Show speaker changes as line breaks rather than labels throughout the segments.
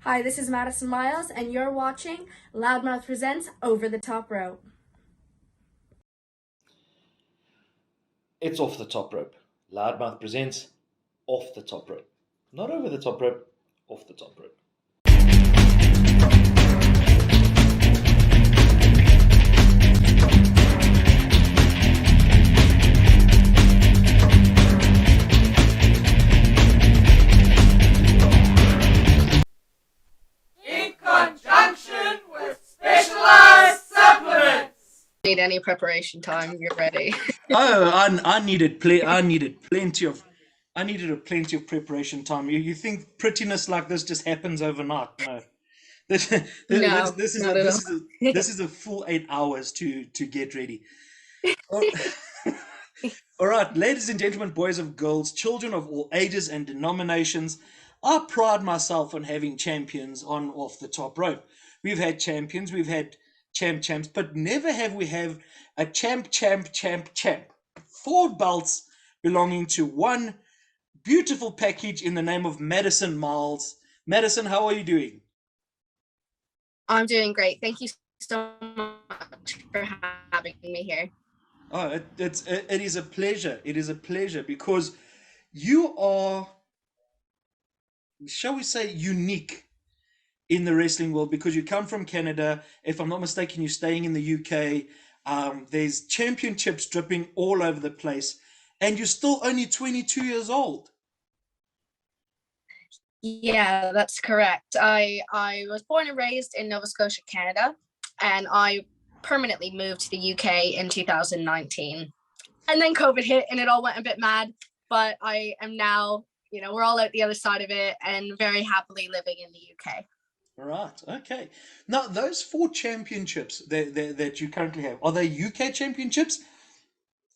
Hi, this is Maddison Miles, and you're watching Loudmouth Presents Over the Top Rope.
It's off the top rope. Loudmouth presents off the top rope. Not over the top rope, off the top rope.
In conjunction with specialized supplements.
Need any preparation time? You're ready.
I needed plenty of preparation time. You think prettiness like this just happens overnight? No. This,
No,
this is
not at all.
this is a full 8 hours to get ready. All all right, ladies and gentlemen, boys and girls, children of all ages and denominations, I pride myself on having champions on off the top rope. We've had champions, we've had champs, but never have we have a champ. Four belts belonging to one beautiful package in the name of Maddison Miles. Maddison, how are you doing?
I'm doing great. Thank you so much for having me here.
Oh, it is a pleasure. It is a pleasure because you are, shall we say, unique in the wrestling world because you come from Canada. If I'm not mistaken, you're staying in the UK. There's championships dripping all over the place, and you're still only 22 years old.
Yeah, that's correct. I was born and raised in Nova Scotia, Canada, and I permanently moved to the UK in 2019. And then COVID hit and it all went a bit mad, but I am now, we're all out the other side of it and very happily living in the UK.
Right. Okay. Now, those four championships that you currently have, are they UK championships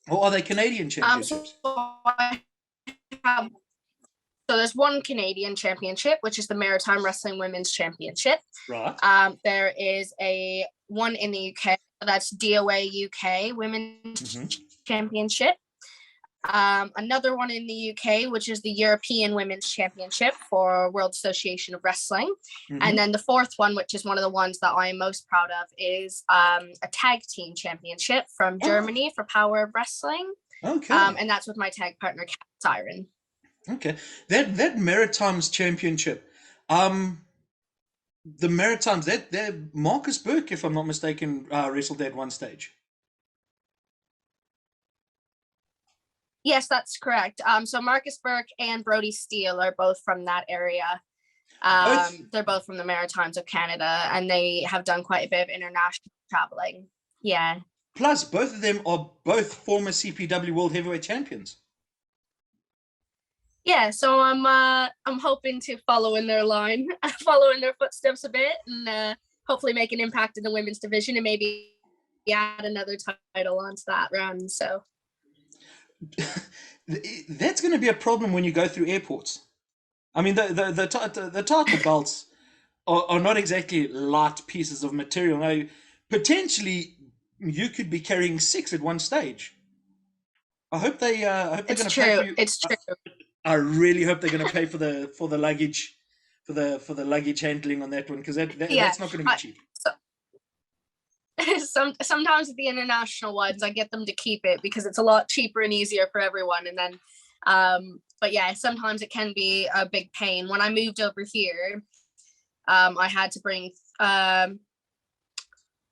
or are they Canadian championships?
Have So there's one Canadian championship, which is the Maritime Wrestling Women's Championship.
Right.
There is a one in the UK, that's DOA UK Women's Championship. Another one in the UK, which is the European Women's Championship for World Association of Wrestling. And then the fourth one, which is one of the ones that I am most proud of, is a tag team championship from Germany for Power of Wrestling.
Okay.
And that's with my tag partner, Kat Siren.
Okay. That Maritimes Championship, the Maritimes, that Marcus Burke, if I'm not mistaken, wrestled at one stage.
Yes, that's correct. So Marcus Burke and Brody Steele are both from that area. They're both from the Maritimes of Canada, and they have done quite a bit of international traveling. Yeah.
Plus, both of them are both former CPW World Heavyweight Champions.
Yeah, so I'm hoping to follow in their line, follow in their footsteps a bit, and hopefully make an impact in the women's division and maybe add another title onto that run. So
that's going to be a problem when you go through airports. I mean, the title belts are not exactly light pieces of material. Now, potentially, you could be carrying 6 at one stage. I hope they're going to pay for you.
It's true.
I really hope they're going to pay for the luggage, for the luggage handling on that one, because that's not going to be cheap.
Sometimes with the international ones, I get them to keep it because it's a lot cheaper and easier for everyone. And then, but yeah, sometimes it can be a big pain. When I moved over here, I had to bring. Can't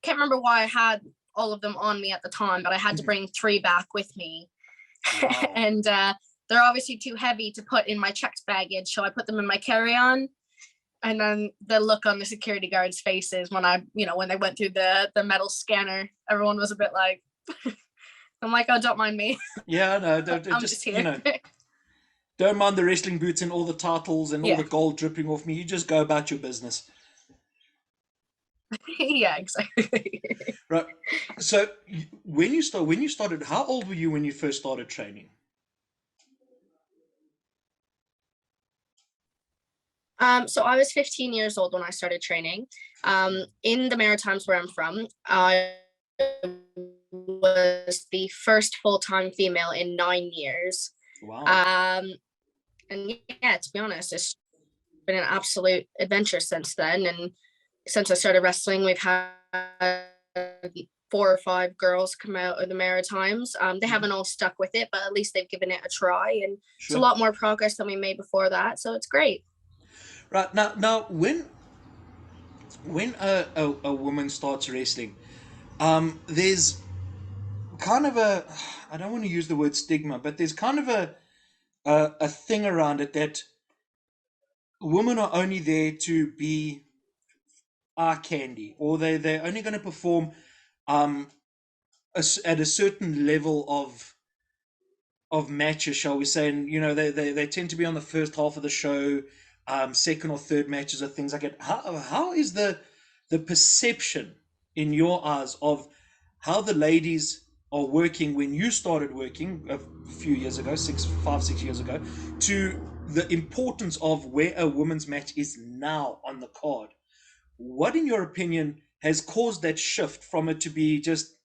remember why I had all of them on me at the time, but I had to bring 3 back with me, wow. And they're obviously too heavy to put in my checked baggage, so I put them in my carry-on. And then the look on the security guards' faces when when they went through the metal scanner, everyone was a bit like, I'm like, oh, don't mind me.
Yeah, no,
I'm just here.
Don't mind the wrestling boots and all the titles and all the gold dripping off me. You just go about your business.
Yeah, exactly.
Right. So when you started, how old were you when you first started training?
So I was 15 years old when I started training. In the Maritimes where I'm from, I was the first full-time female in 9 years.
Wow.
And yeah, to be honest, been an absolute adventure since then. And since I started wrestling, we've had 4 or 5 girls come out of the Maritimes. They haven't all stuck with it, but at least they've given it a try, and it's a lot more progress than we made before that. So it's great.
Right now, when a woman starts wrestling, there's kind of a, I don't want to use the word stigma, but there's kind of a thing around it that women are only there to be eye candy, or they're only going to perform um at a certain level of matches, shall we say, and they tend to be on the first half of the show, second or third matches or things like that. How is the perception in your eyes of how the ladies are working when you started working a few years ago, 6 years ago, to the importance of where a women's match is now on the card? What, in your opinion, has caused that shift from it to be just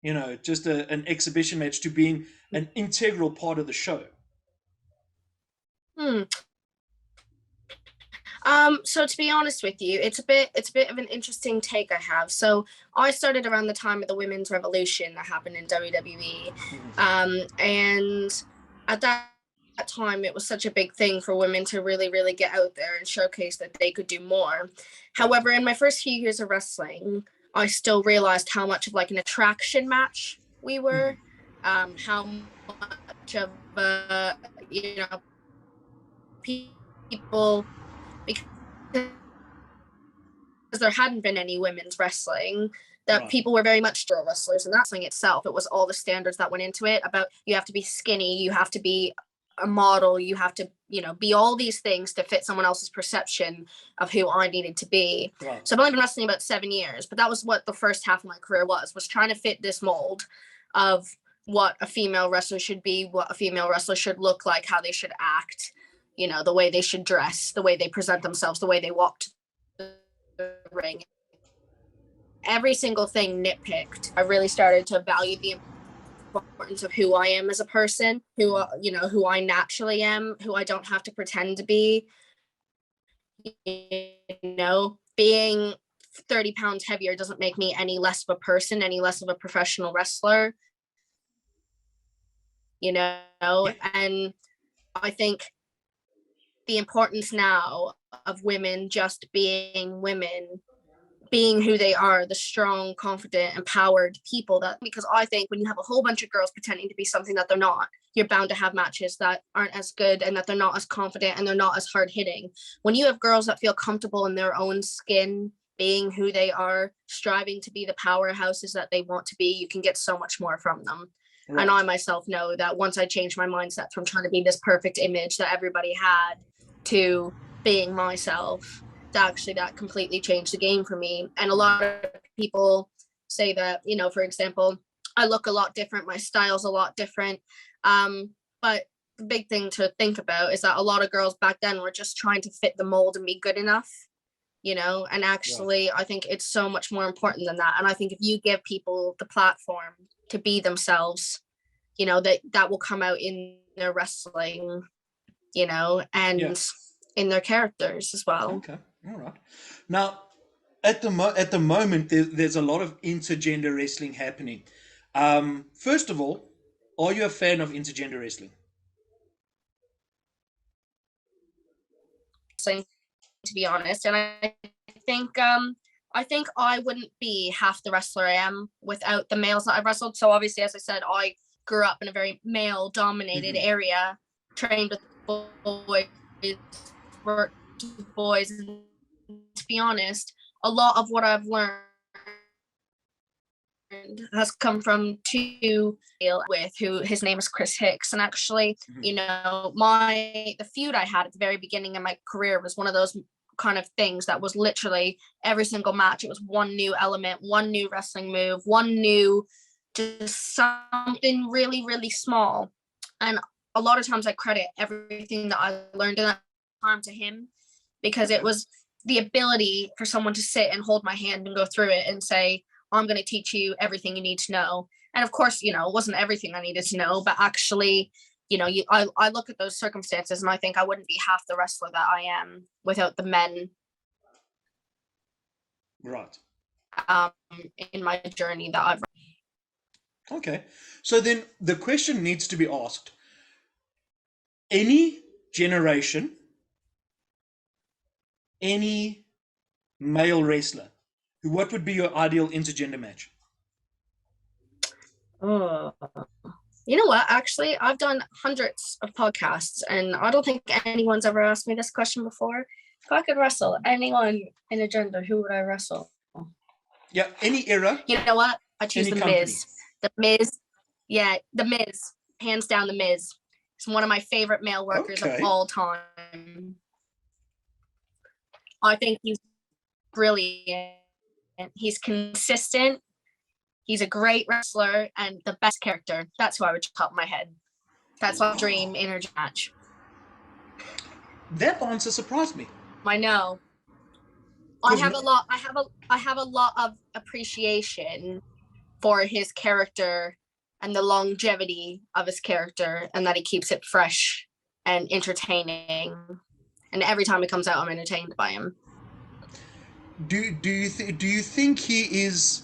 an exhibition match to being an integral part of the show?
Hmm. So to be honest with you, it's a bit of an interesting take I have. So I started around the time of the women's revolution that happened in WWE. And at that time, it was such a big thing for women to really, really get out there and showcase that they could do more. However, in my first few years of wrestling, I still realized how much of like an attraction match we were, how much of people, because there hadn't been any women's wrestling, that people were very much still wrestlers, and that wrestling itself, it was all the standards that went into it about you have to be skinny, you have to be a model, you have to be all these things to fit someone else's perception of who I needed to be. So I've only been wrestling about 7 years, but that was what the first half of my career was trying to fit this mold of what a female wrestler should be, what a female wrestler should look like, how they should act, the way they should dress, the way they present themselves, the way they walk to the ring. Every single thing nitpicked. I really started to value the importance of who I am as a person, who I naturally am, who I don't have to pretend to be. Being 30 pounds heavier doesn't make me any less of a person, any less of a professional wrestler. And I think the importance now of women just being women, being who they are, the strong, confident, empowered people, because I think when you have a whole bunch of girls pretending to be something that they're not, you're bound to have matches that aren't as good and that they're not as confident and they're not as hard hitting. When you have girls that feel comfortable in their own skin, being who they are, striving to be the powerhouses that they want to be, you can get so much more from them. Right. And I myself know that once I changed my mindset from trying to be this perfect image that everybody had to being myself, that completely changed the game for me. And a lot of people say that, for example, I look a lot different, my style's a lot different. But the big thing to think about is that a lot of girls back then were just trying to fit the mold and be good enough, and actually I think it's so much more important than that. And I think if you give people the platform to be themselves, that will come out in their wrestling, and in their characters as well.
Okay, all right. Now, at the moment, there's a lot of intergender wrestling happening. First of all, are you a fan of intergender wrestling?
To be honest, and I think I wouldn't be half the wrestler I am without the males that I've wrestled. So obviously, as I said, I grew up in a very male-dominated area, trained with boys, worked with boys, and to be honest, a lot of what I've learned has come from two with who his name is Chris Hicks. And actually, the feud I had at the very beginning of my career was one of those kind of things that was literally every single match. It was one new element, one new wrestling move, one new, just something really, really small. And a lot of times I credit everything that I learned in that time to him, because it was the ability for someone to sit and hold my hand and go through it and say, I'm going to teach you everything you need to know. And of course, it wasn't everything I needed to know, but actually I look at those circumstances and I think I wouldn't be half the wrestler that I am without the men
Right.
in my journey that I've.
Okay. So then the question needs to be asked. Any generation, any male wrestler, what would be your ideal intergender match?
Oh. You know what? Actually, I've done hundreds of podcasts, and I don't think anyone's ever asked me this question before. If I could wrestle anyone in a gender, who would I wrestle?
Yeah, any era.
You know what? I choose
Any
the
company.
Miz. The Miz. Yeah, the Miz. Hands down, the Miz. He's one of my favorite male workers of all time. I think he's brilliant. He's consistent. He's a great wrestler and the best character. That's who I would top of my head. That's my dream energy match.
That answer surprised me.
I know. I have a lot of appreciation for his character and the longevity of his character, and that he keeps it fresh and entertaining. And every time he comes out, I'm entertained by him.
Do you think he is?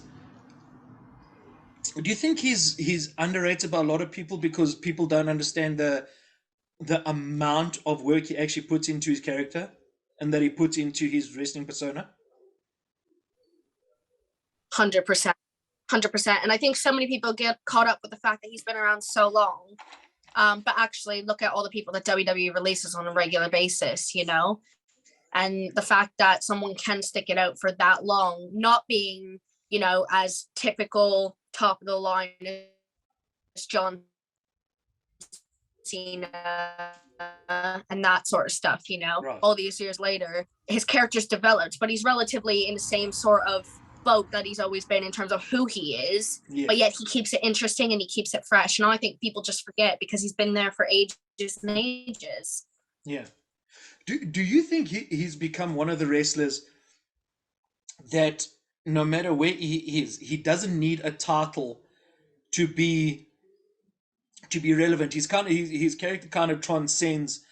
Do you think he's underrated by a lot of people because people don't understand the amount of work he actually puts into his character and that he puts into his wrestling persona?
100%. 100%. And I think so many people get caught up with the fact that he's been around so long. But actually look at all the people that WWE releases on a regular basis, and the fact that someone can stick it out for that long, not being, as typical top of the line as John Cena and that sort of stuff,
Right.
All these years later, his character's developed, but he's relatively in the same sort of boat that he's always been in terms of who he is, but yet he keeps it interesting and he keeps it fresh. And I think people just forget because he's been there for ages and ages.
Yeah. Do you think he's become one of the wrestlers that no matter where he is, he doesn't need a title to be relevant? His character kind of transcends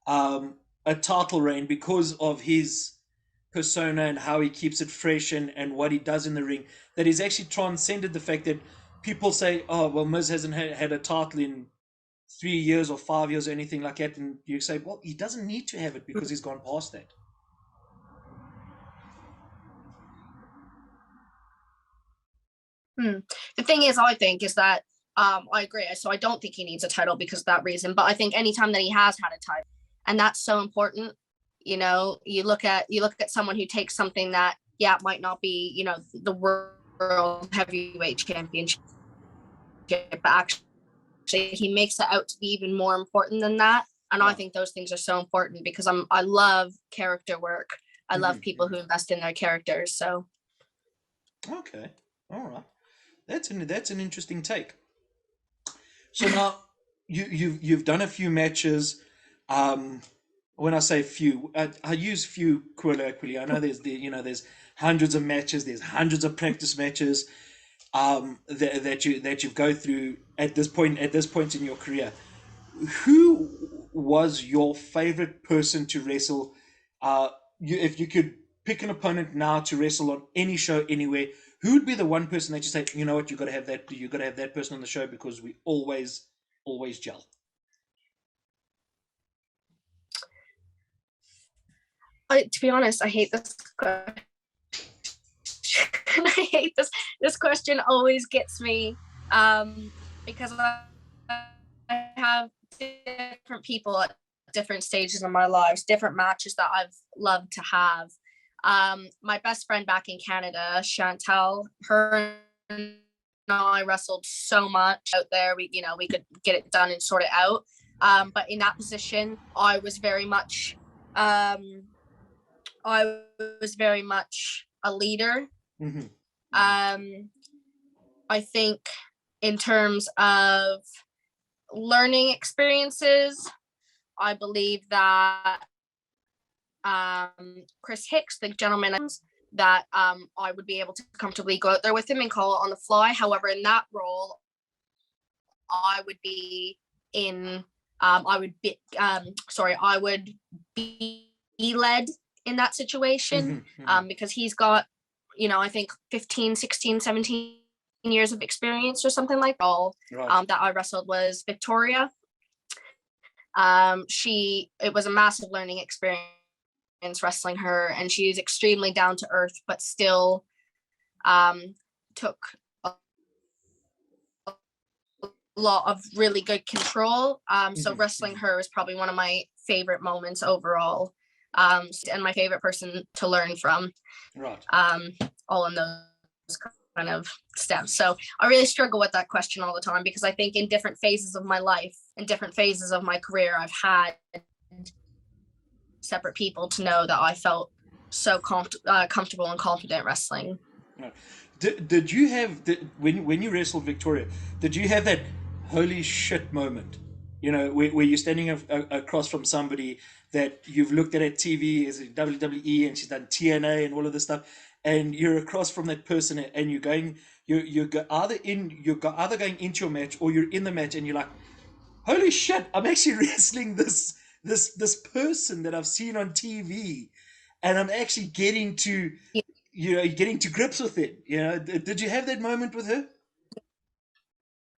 a title reign because of his persona and how he keeps it fresh and what he does in the ring, that he's actually transcended the fact that people say, oh, well, Miz hasn't had a title in 3 years or 5 years or anything like that. And you say, well, he doesn't need to have it because he's gone past that.
The thing is, I think, is that I agree. So I don't think he needs a title because of that reason. But I think anytime that he has had a title, and that's so important, you look at someone who takes something that, might not be, the world heavyweight championship, but actually he makes it out to be even more important than that. And I think those things are so important because I love character work. I love people who invest in their characters. So.
Okay. All right. That's an interesting take. So now you've done a few matches. When I say few, I use few colloquially. I know there's hundreds of matches. There's hundreds of practice matches that you go through at this point in your career. Who was your favorite person to wrestle? If you could pick an opponent now to wrestle on any show anywhere, who would be the one person that you say, you know what, you got to have that person on the show because we always gel?
To be honest, I hate this question. I hate this question always gets me because I have different people at different stages of my lives, different matches that I've loved to have. My best friend back in Canada, Chantal, her and I wrestled so much out there. We could get it done and sort it out. But in that position, I was very much a leader.
Mm-hmm.
I think in terms of learning experiences, I believe that Chris Hicks, the gentleman, that I would be able to comfortably go out there with him and call it on the fly. However, in that role, I would be in I would be led in that situation, because he's got, I think 15, 16, 17 years of experience or something like that. All that I wrestled was Victoria. It was a massive learning experience wrestling her, and she's extremely down to earth, but still took a lot of really good control. So wrestling her is probably one of my favorite moments overall, and my favorite person to learn from. All in those kind of steps. So I really struggle with that question all the time, because I think in different phases of my life and different phases of my career, I've had separate people to know that I felt so comfortable and confident wrestling.
Did you have, when you wrestled Victoria, did you have that holy shit moment? Where you're standing across from somebody that you've looked at TV as a WWE, and she's done TNA and all of this stuff, and you're across from that person, and you're either going into your match, or you're in the match, and you're like, holy shit, I'm actually wrestling this person that I've seen on TV, and I'm actually getting to grips with it. Did you have that moment with her?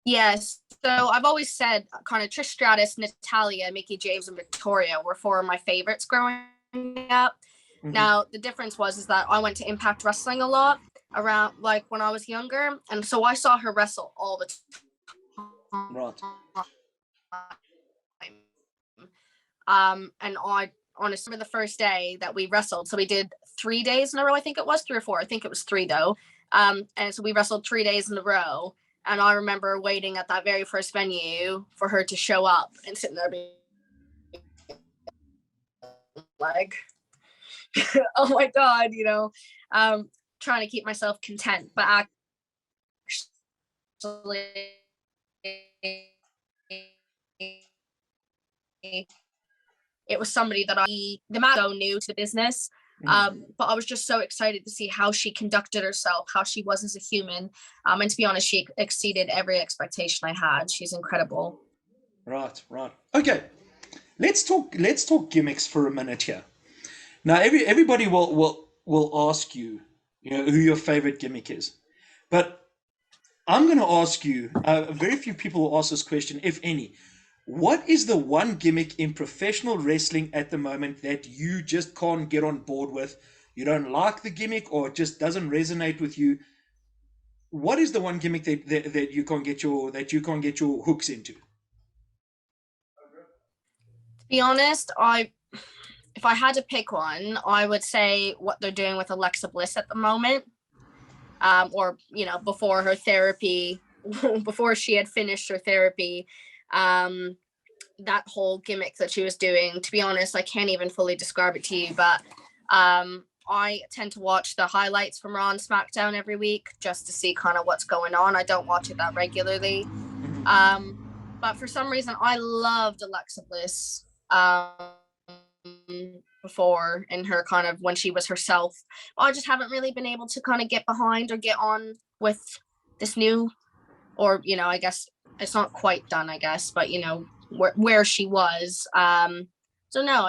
Yes. So I've always said kind of Trish Stratus, Natalia, Mickie James, and Victoria were four of my favorites growing up. Now, the difference is that I went to Impact Wrestling a lot around, like, when I was younger. And so I saw her wrestle all the time.
Right.
And I honestly remember the first day that we wrestled. So we did 3 days in a row. I think it was 3 or 4. I think it was 3 though. And so we wrestled 3 days in a row. And I remember waiting at that very first venue for her to show up and sitting there being like, oh my God, trying to keep myself content. But actually, it was somebody that the man so new to the business. But I was just so excited to see how she conducted herself, how she was as a human. And to be honest, she exceeded every expectation I had. She's incredible.
Right. Okay. Let's talk gimmicks for a minute here. Now, everybody will ask you, who your favorite gimmick is. But I'm going to ask you, very few people will ask this question, if any. What is the one gimmick in professional wrestling at the moment that you just can't get on board with? You don't like the gimmick, or it just doesn't resonate with you? What is the one gimmick that you can't get your hooks into?
To be honest, if I had to pick one, I would say what they're doing with Alexa Bliss at the moment. Or before her therapy, before she had finished her therapy. That whole gimmick that she was doing, to be honest, I can't even fully describe it to you, but I tend to watch the highlights from Raw and SmackDown every week just to see kind of what's going on. I don't watch it that regularly. But for some reason, I loved Alexa Bliss before, in her kind of when she was herself. I just haven't really been able to kind of get behind or get on with this new, or, I guess it's not quite done, I guess, but, where she was. So no,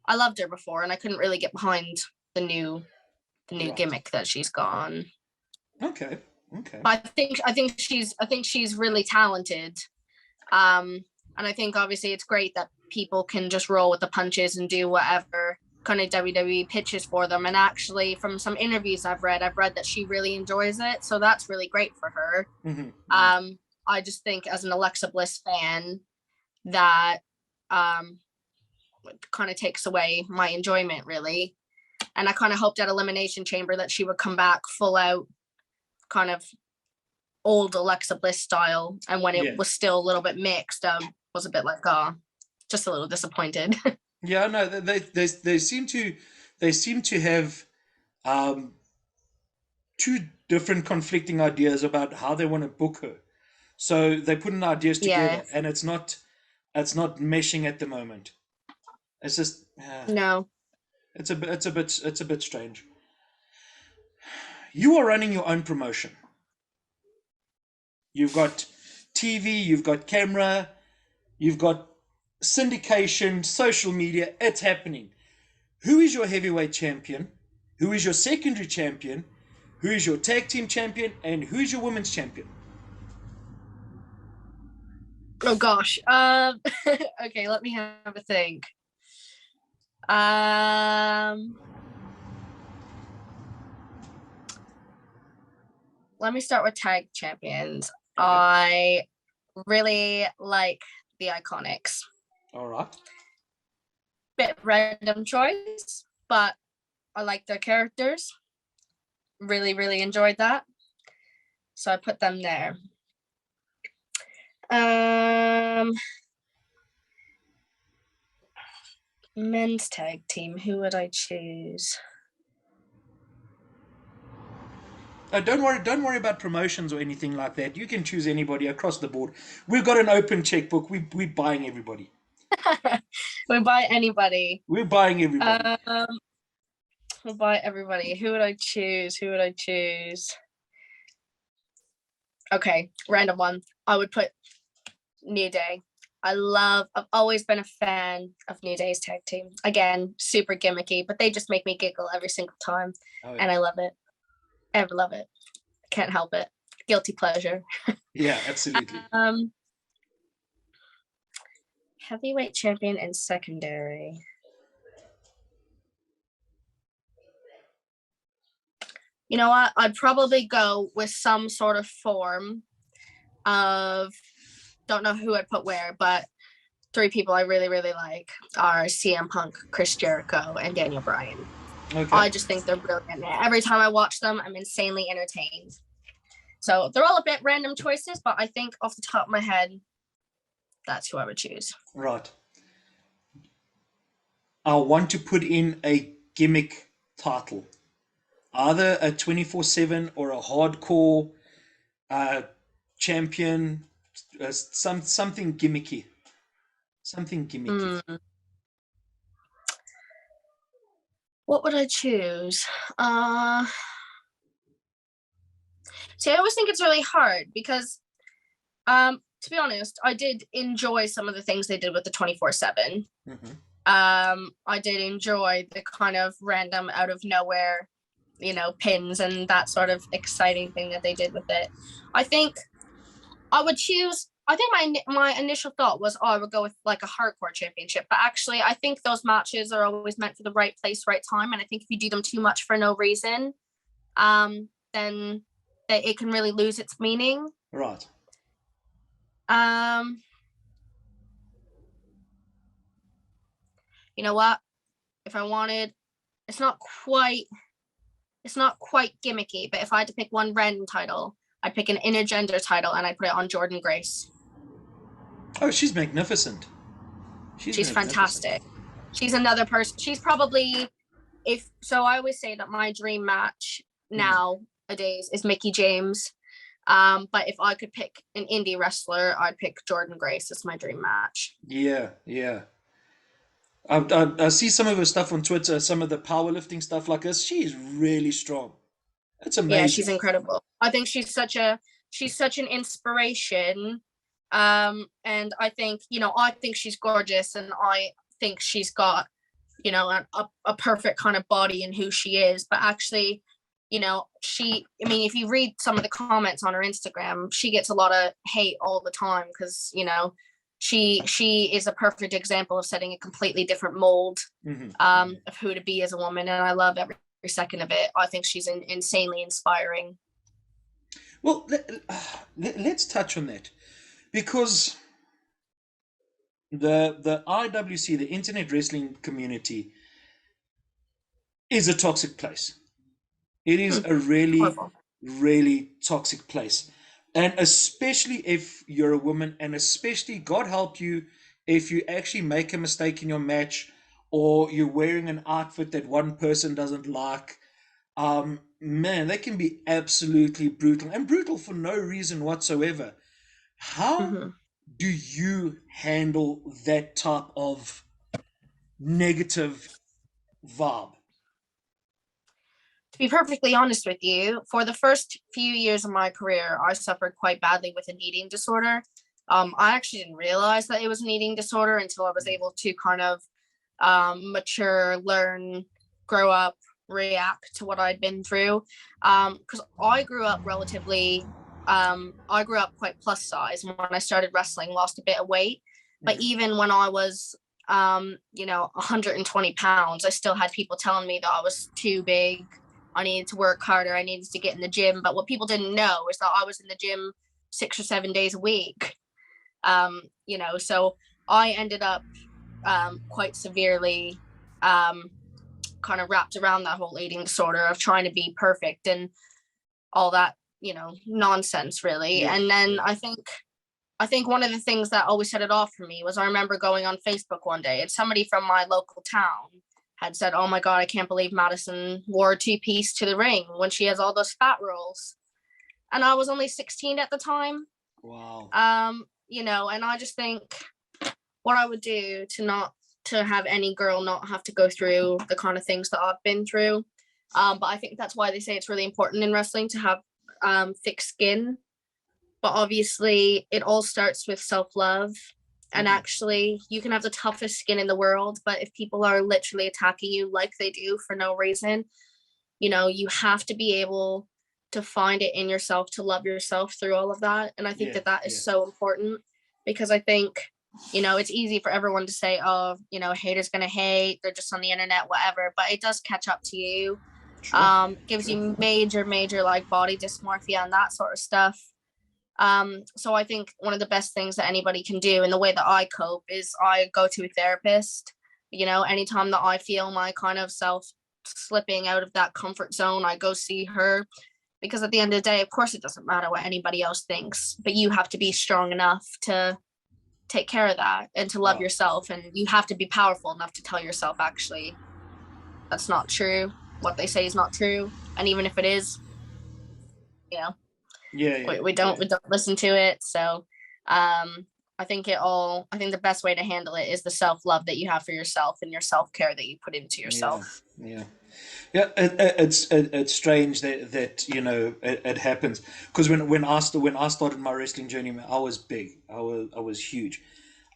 I loved her before, and I couldn't really get behind the new gimmick that she's got on.
Okay.
But I think she's really talented. And I think obviously it's great that people can just roll with the punches and do whatever kind of WWE pitches for them. And actually, from some interviews I've read that she really enjoys it. So that's really great for her. I just think, as an Alexa Bliss fan, that kind of takes away my enjoyment, really. And I kind of hoped at Elimination Chamber that she would come back full out, kind of old Alexa Bliss style. And when it was still a little bit mixed, was a bit like, just a little disappointed.
Yeah, no, they seem to have two different conflicting ideas about how they want to book her. So they put in ideas together, and it's not meshing at the moment. It's just
no.
It's a bit strange. You are running your own promotion. You've got TV, you've got camera. You've got syndication, social media, it's happening. Who is your heavyweight champion? Who is your secondary champion? Who is your tag team champion? And who is your women's champion?
Oh gosh. Okay, let me have a think. Let me start with tag champions.
Okay.
I really like the Iconics.
All right.
Bit random choice, but I like their characters. Really, really enjoyed that. So I put them there. Men's tag team. Who would I choose?
Don't worry about promotions or anything like that. You can choose anybody across the board. We've got an open checkbook. We're buying everybody.
We'll buy anybody.
We're buying everybody.
We'll buy everybody. Who would I choose? Who would I choose? Okay, random one. I would put New Day. I've always been a fan of New Day's tag team. Again, super gimmicky, but they just make me giggle every single time.
Oh, yeah.
And I love it. Ever love it. Can't help it. Guilty pleasure.
Yeah, absolutely.
Heavyweight champion and secondary. You know what? I'd probably go with some sort of form of, don't know who I'd put where, but 3 people I really, really like are CM Punk, Chris Jericho, and Daniel Bryan.
Okay.
I just think they're brilliant. Every time I watch them, I'm insanely entertained. So they're all a bit random choices, but I think off the top of my head, that's who I would choose.
Right. I want to put in a gimmick title. Either a 24/7 or a hardcore champion, something gimmicky. Something gimmicky.
What would I choose? See, I always think it's really hard because, to be honest, I did enjoy some of the things they did with the 24/7.
Mm-hmm.
I did enjoy the kind of random out of nowhere, pins and that sort of exciting thing that they did with it. I think I would choose, I think my initial thought was, I would go with like a hardcore championship, but actually I think those matches are always meant for the right place, right time. And I think if you do them too much for no reason, then it can really lose its meaning.
Right.
You know what? If I wanted, it's not quite gimmicky, but if I had to pick one random title, I'd pick an intergender title and I'd put it on Jordynne Grace.
Oh, she's magnificent.
She's fantastic. She's another person. She's probably, I always say that my dream match nowadays is Mickie James. But if I could pick an indie wrestler, I'd pick Jordynne Grace as my dream match.
Yeah. I see some of her stuff on Twitter, some of the powerlifting stuff like this. She's really strong. That's amazing.
Yeah, she's incredible. I think she's such an inspiration. And I think, I think she's gorgeous, and I think she's got, a perfect kind of body in who she is. But actually, if you read some of the comments on her Instagram, she gets a lot of hate all the time because, she is a perfect example of setting a completely different mold of who to be as a woman. And I love every second of it. I think she's insanely inspiring.
Well, let's touch on that, because the IWC, the Internet Wrestling Community, is a toxic place. It is a really, really toxic place. And especially if you're a woman, and especially, God help you, if you actually make a mistake in your match, or you're wearing an outfit that one person doesn't like, man, they can be absolutely brutal, and brutal for no reason whatsoever. How do you handle that type of negative vibe?
To be perfectly honest with you, for the first few years of my career, I suffered quite badly with an eating disorder. I actually didn't realize that it was an eating disorder until I was able to kind of mature, learn, grow up, react to what I'd been through. Because I grew up quite plus size. And when I started wrestling, lost a bit of weight. But even when I was, 120 pounds, I still had people telling me that I was too big. I needed to work harder. I needed to get in the gym. But what people didn't know is that I was in the gym 6 or 7 days a week. So I ended up quite severely kind of wrapped around that whole eating disorder of trying to be perfect and all that, nonsense, really.
Yeah.
And then I think one of the things that always set it off for me was I remember going on Facebook one day and somebody from my local town had said, "Oh my God, I can't believe Maddison wore a two-piece to the ring when she has all those fat rolls." And I was only 16 at the time.
Wow.
And I just think what I would do to have any girl not have to go through the kind of things that I've been through. But I think that's why they say it's really important in wrestling to have thick skin. But obviously it all starts with self-love. And actually you can have the toughest skin in the world, but if people are literally attacking you like they do for no reason, you have to be able to find it in yourself to love yourself through all of that. And I think that is so important, because I think, it's easy for everyone to say, oh, haters gonna hate, they're just on the internet, whatever, but it does catch up to you. Gives you major like body dysmorphia and that sort of stuff. So I think one of the best things that anybody can do, and the way that I cope, is I go to a therapist. Anytime that I feel my kind of self slipping out of that comfort zone, I go see her, because at the end of the day, of course, it doesn't matter what anybody else thinks, but you have to be strong enough to take care of that and to love yourself. And you have to be powerful enough to tell yourself, actually, that's not true. What they say is not true. And even if it is, we don't listen to it. So I think the best way to handle it is the self-love that you have for yourself and your self-care that you put into yourself.
It's strange that it happens, because when I started my wrestling journey, I was big. I was huge,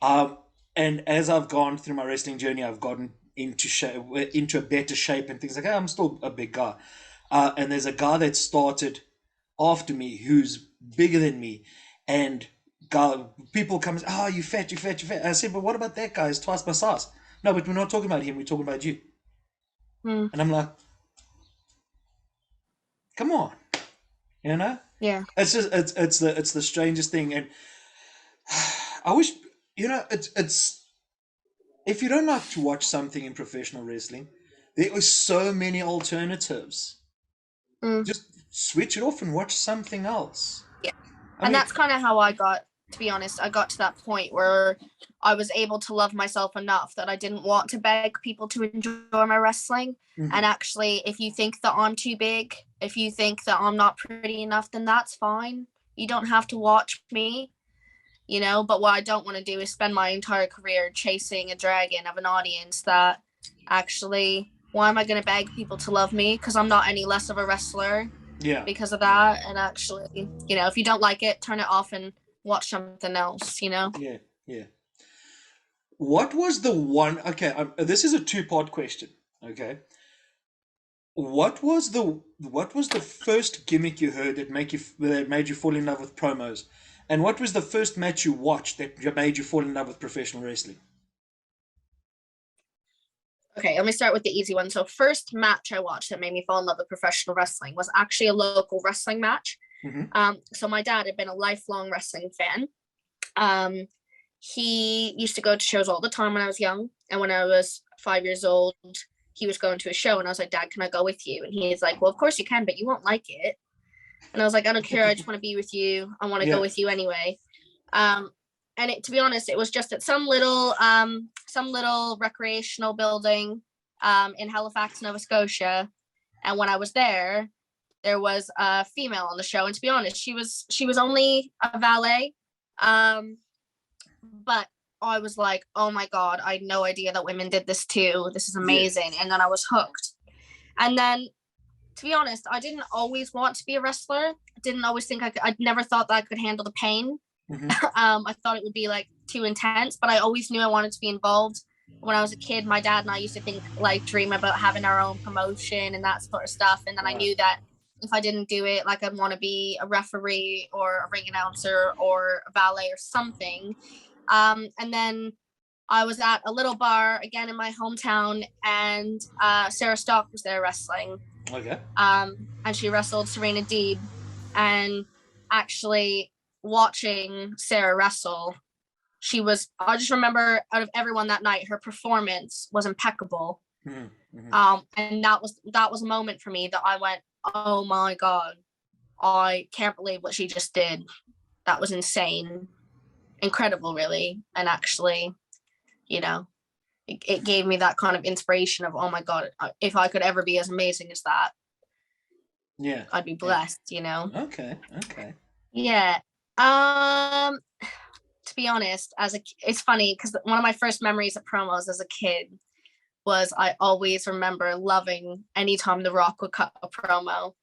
and as I've gone through my wrestling journey, I've gotten into a better shape and things like that. I'm still a big guy, and there's a guy that started after me who's bigger than me, and people come and say, "Oh, you fat." I said, "But what about that guy? He's twice my size." No, but we're not talking about him. We're talking about you. And I'm like, come on,
Yeah.
It's just it's the strangest thing, and I wish it's if you don't like to watch something in professional wrestling, there are so many alternatives. Just switch it off and watch something else.
Yeah, and that's kind of how I got. To be honest, I got to that point where I was able to love myself enough that I didn't want to beg people to enjoy my wrestling. And actually, if you think that I'm too big, if you think that I'm not pretty enough, then that's fine. You don't have to watch me, but what I don't want to do is spend my entire career chasing a dragon of an audience that actually, why am I going to beg people to love me? Because I'm not any less of a wrestler because of that. And actually, if you don't like it, turn it off and watch something else,
Yeah. What was the one? Okay, this is a two-part question. Okay, what was the first gimmick you heard that made you fall in love with promos, and what was the first match you watched that made you fall in love with professional wrestling?
Okay, let me start with the easy one. So first match I watched that made me fall in love with professional wrestling was actually a local wrestling match. So my dad had been a lifelong wrestling fan. He used to go to shows all the time when I was young. And when I was 5 years old, he was going to a show and I was like, "Dad, can I go with you?" And he's like, "Well, of course you can, but you won't like it." And I was like, "I don't care. I just want to be with you. I want to go with you anyway." And to be honest, it was just at some little recreational building in Halifax, Nova Scotia. And when I was there was a female on the show. And to be honest, she was only a valet. But I was like, oh my God, I had no idea that women did this too. This is amazing. And then I was hooked. And then, to be honest, I didn't always want to be a wrestler. I didn't always think I never thought that I could handle the pain.
Mm-hmm.
I thought it would be like too intense, but I always knew I wanted to be involved. When I was a kid, my dad and I used to dream about having our own promotion and that sort of stuff. And then I knew that if I didn't do it, like I'd want to be a referee or a ring announcer or a valet or something. And then I was at a little bar again in my hometown, and Sarah Stock was there wrestling.
Okay.
And she wrestled Serena Deeb. And actually watching Sarah wrestle, I just remember out of everyone that night, her performance was impeccable.
Mm-hmm.
And that was a moment for me that I went, oh my God, I can't believe what she just did. That was insane. Incredible, really. And actually, you know, it gave me that kind of inspiration of, oh my God, if I could ever be as amazing as that,
yeah,
I'd be blessed, you know?
Okay.
Yeah. To be honest, it's funny because one of my first memories of promos as a kid was I always remember loving anytime The Rock would cut a promo.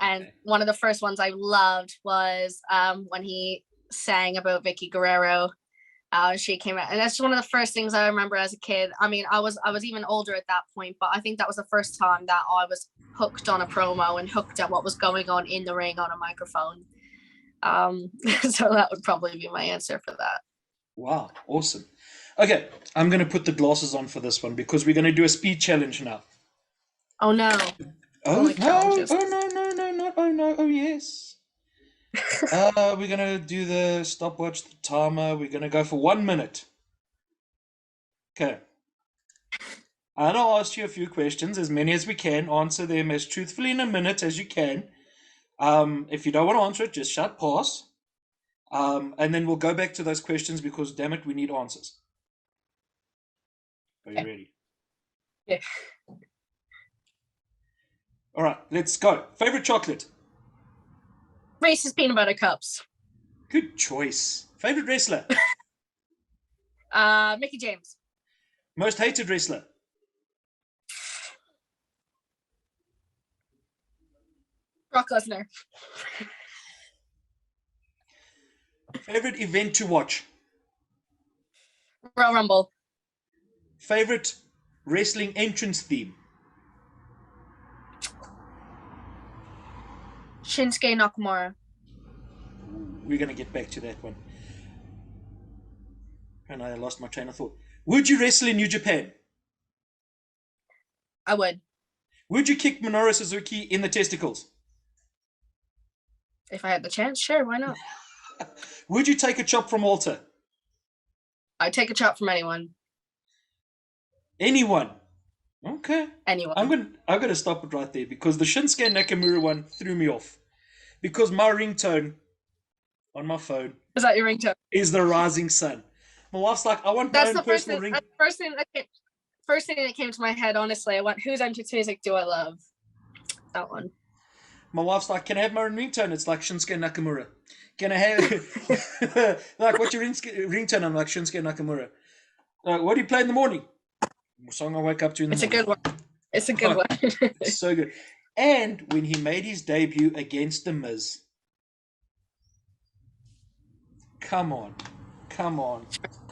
And one of the first ones I loved was when he sang about Vicky Guerrero. She came out, and that's one of the first things I remember as a kid. I mean, I was even older at that point, but I think that was the first time that I was hooked on a promo and hooked at what was going on in the ring on a microphone. So that would probably be my answer for that.
Wow, awesome. Okay, I'm going to put the glasses on for this one because we're going to do a speed challenge now.
Oh no.
Oh no, oh yes. We're going to do the stopwatch, the timer. We're going to go for 1 minute. Okay. I'm going to ask you a few questions, as many as we can. Answer them as truthfully in a minute as you can. If you don't want to answer it, just shout pass. And then we'll go back to those questions because, damn it, we need answers. Are you ready?
Yeah.
All right, let's go. Favorite chocolate?
Reese's peanut butter cups.
Good choice. Favorite wrestler?
Mickey James.
Most hated wrestler?
Brock Lesnar.
Favorite event to watch?
Royal Rumble.
Favorite wrestling entrance theme?
Shinsuke Nakamura.
We're going to get back to that one. And I lost my train of thought. Would you wrestle in New Japan?
I would.
Would you kick Minoru Suzuki in the testicles?
If I had the chance, sure, why not?
Would you take a chop from Walter?
I'd take a chop from anyone.
Anyone? Okay.
Anyone.
I'm gonna stop it right there because the Shinsuke Nakamura one threw me off. Because my ringtone on my phone
is that your ringtone?
Is the rising sun. My wife's like, I want my own personal ring.
That's the first thing that came to my head, honestly. I went, whose entrance music do I love? That one.
My wife's like, can I have my own ringtone? It's like Shinsuke Nakamura. Can I have like what's your ringtone? I'm like Shinsuke Nakamura. Like, what do you play in the morning? Song I wake up to in the morning.
It's a good one. It's a good one.
It's so good. And when he made his debut against The Miz. Come on.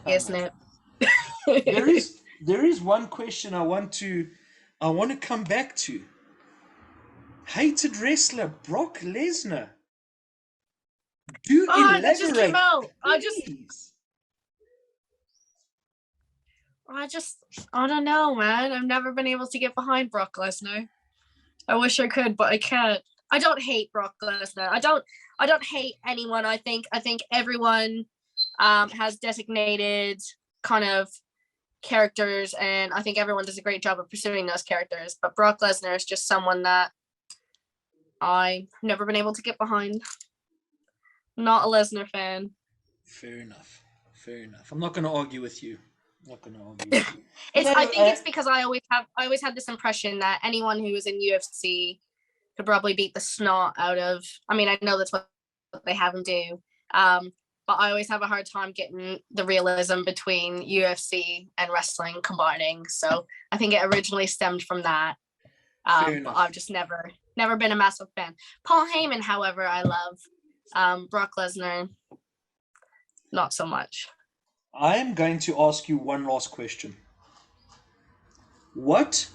Isn't
it? There is one question I want to come back to. Hated wrestler Brock Lesnar. Do elaborate.
That just came out. I don't know, man. I've never been able to get behind Brock Lesnar. I wish I could, but I can't. I don't hate Brock Lesnar. I don't hate anyone. I think everyone has designated kind of characters, and I think everyone does a great job of pursuing those characters. But Brock Lesnar is just someone that I've never been able to get behind. Not a Lesnar fan.
Fair enough. I'm not going to argue with you. I
think it's because I always had this impression that anyone who was in UFC could probably beat the snot out of. I mean, I know that's what they have them do, but I always have a hard time getting the realism between UFC and wrestling combining. So I think it originally stemmed from that. But I've just never been a massive fan. Paul Heyman, however, I love. Brock Lesnar, not so much.
I am going to ask you one last question. What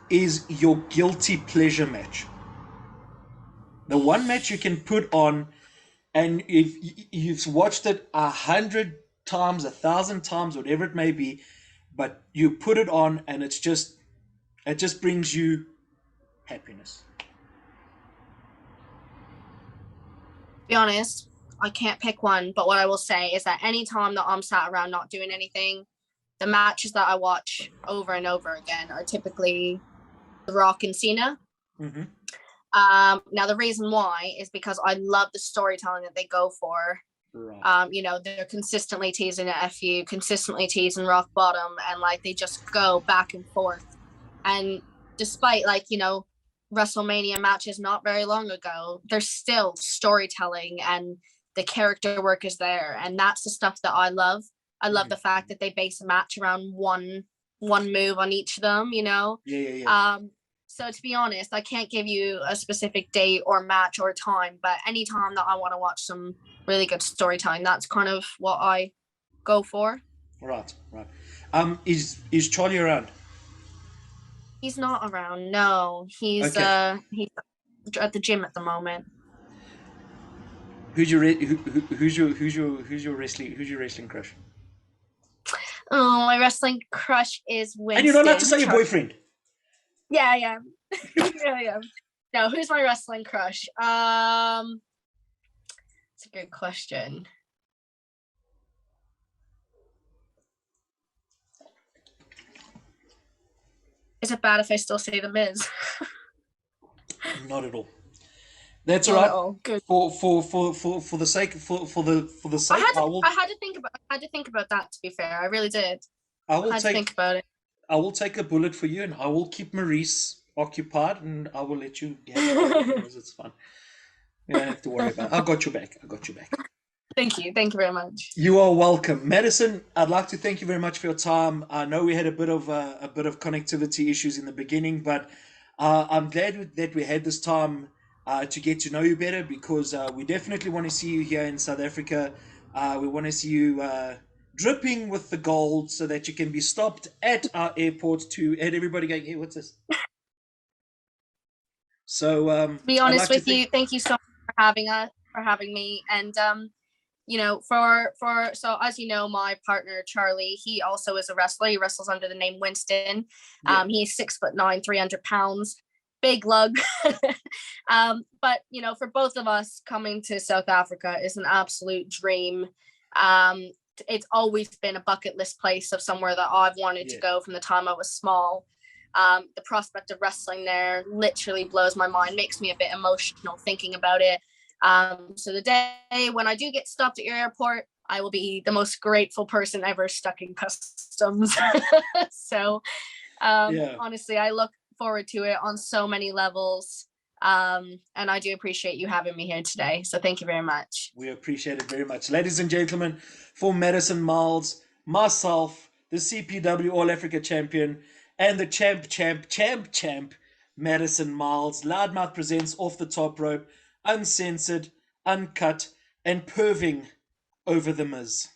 is your guilty pleasure match? The one match you can put on, and if you've watched it 100 times, 1,000 times, whatever it may be, but you put it on and it just brings you happiness.
To be honest, I can't pick one, but what I will say is that anytime that I'm sat around not doing anything, the matches that I watch over and over again are typically The Rock and Cena.
Mm-hmm.
Now the reason why is because I love the storytelling that they go for.
Right.
You know, they're consistently teasing at FU, consistently teasing rock bottom, and like they just go back and forth. And despite like, you know, WrestleMania matches not very long ago, there's still storytelling and the character work is there. And that's the stuff that I love. I love the fact that they base a match around one move on each of them, you know?
Yeah.
So to be honest, I can't give you a specific date or match or time, but anytime that I want to watch some really good storytelling, that's kind of what I go for.
Right. Is Charlie around?
He's not around. No, he's
Okay.
he's at the gym at the moment.
Who's your wrestling crush?
Oh, my wrestling crush is Winston.
And you're not allowed to say your boyfriend.
Yeah, I am. Yeah, I am. No, who's my wrestling crush? It's a good question. Is it bad if I still say The Miz?
Not at all. That's all right.
Oh, good.
For the sake
I had to think about that, to be fair. I really did. I had to think about it.
I will take a bullet for you, and I will keep Maurice occupied, and I will let you get it because it's fun. You don't have to worry about it. I got your back.
Thank you very much.
You are welcome, Maddison. I'd like to thank you very much for your time. I know we had a bit of connectivity issues in the beginning, but I'm glad that we had this time to get to know you better, because we definitely want to see you here in South Africa. We want to see you dripping with the gold so that you can be stopped at our airport and everybody going, hey, what's this? So
to be honest with you, thank you so much for having me. And you know, so as you know, my partner Charlie, he also is a wrestler. He wrestles under the name Winston. He's 6'9", 300 pounds, big lug. But you know, for both of us, coming to South Africa is an absolute dream. It's always been a bucket list place of somewhere that I've wanted to go from the time I was small. The prospect of wrestling there literally blows my mind, makes me a bit emotional thinking about it. So the day when I do get stopped at your airport, I will be the most grateful person ever stuck in customs. So honestly, I look forward to it on so many levels. And I do appreciate you having me here today. So thank you very much.
We appreciate it very much. Ladies and gentlemen, for Maddison Miles, myself, the CPW All Africa champion, and the champ, Maddison Miles, Loudmouth presents Off the Top Rope, uncensored, uncut, and perving over the Miz.